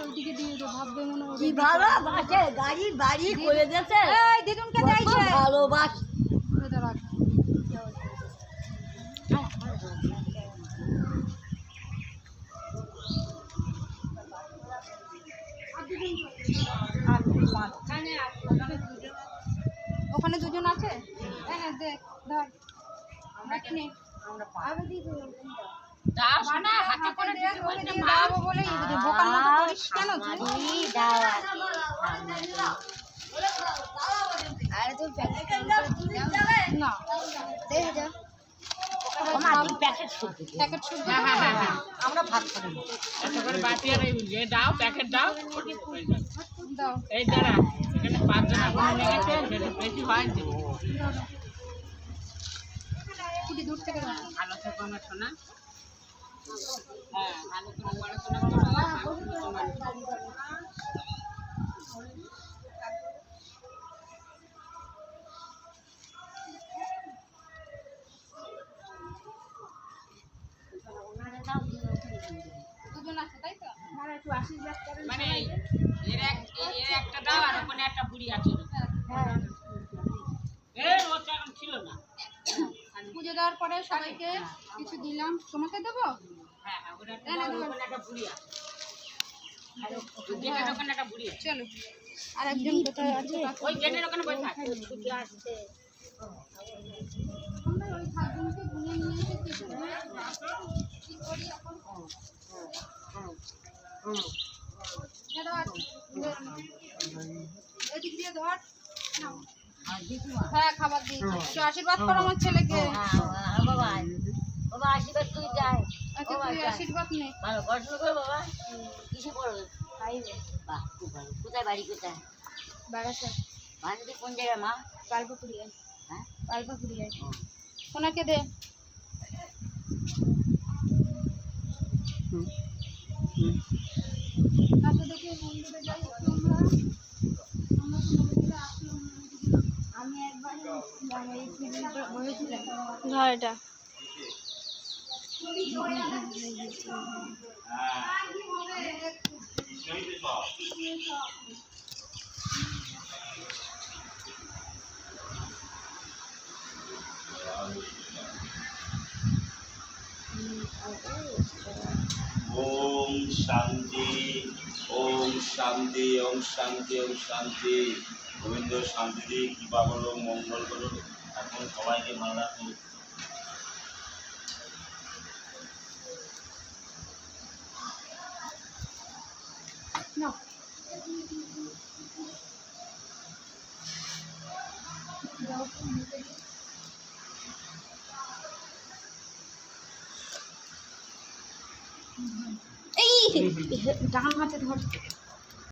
ওইদিকে দিয়ে দে, ভাববে মনে হয় কি ভালো বাসে গাড়ি বাড়ি করে দিয়েছে। এই দিদুনকে দেইছে ভালোবাস এটা রাখ। ওখানে দুজন আছে, এই নে দে ধর রাখি নে। আমি দিয়ে দিলাম দাও না হাতে করে দে, ওকে দিয়ে দাও বলে এই বোকার মতো করিস কেন তুই? দাও আরে তুই প্যাকেট না দে যা আমার প্যাকেট শুদ্ধ প্যাকেট শুদ্ধ। আমরা ভাত খাবো এত করে বাটি আর এই দাও প্যাকেট দাও দাও এই দাঁড়া এখানে 5 জন আপনি লেগেছে যদি বেশি হয় দেব কুটি দূর থেকে দাও। ভালো থেকো আমার সোনা হ্যাঁ ভালো করে পড়াশোনা করো দুজন আছে তাই তো? মানে এর একটা দাও আর ওখানে একটা বুড়ি আছে এই ওটা এখন ছিল না পুজো দেওয়ার পরে সবাইকে কিছু দিলাম, তোমাকে দেবো? হ্যাঁ ওটা ওখানে একটা বুড়ি আছে আর গেটের ওখানে একটা বুড়ি আছে চলো আর একজন কোথায় আছে? ওই গেটের ওখানে বসে থাক ছুটি আসছে আমরা ওই সাতজনকে গুনে নিয়ে এসেছি। কি করি এখন? এদিক দিয়ে ধর নাও। হ্যাঁ খাবার দিয়েছি, একটু আশীর্বাদ করো আমার ছেলেকে। বাবা বাবা আশীর্বাদ তুই যাই আচ্ছা তুই আশীর্বাদ নে। ভালো পড়াশোনা করো বাবা কিসে পড়বে বাহ খুব ভালো কোথায় বাড়ি কোথায় বাগাসা বাড়িতে কোন জায়গায় মা পালপাকুড়িয়া। হ্যাঁ পালপাকুড়িয়া ওনাকে দে। আচ্ছা দেখি মন্দিরে যাই একটু আমরা মন্দিরে আসলাম। আমি একবার বলেছিলাম ধর এটা ओम शांति ओम शांति ओम शांति ओम शांति गोविंद शांति दी कृपा करो मंगल करो এখন সবাইকে ভালো রাখো না এই ডান হাতে ধর।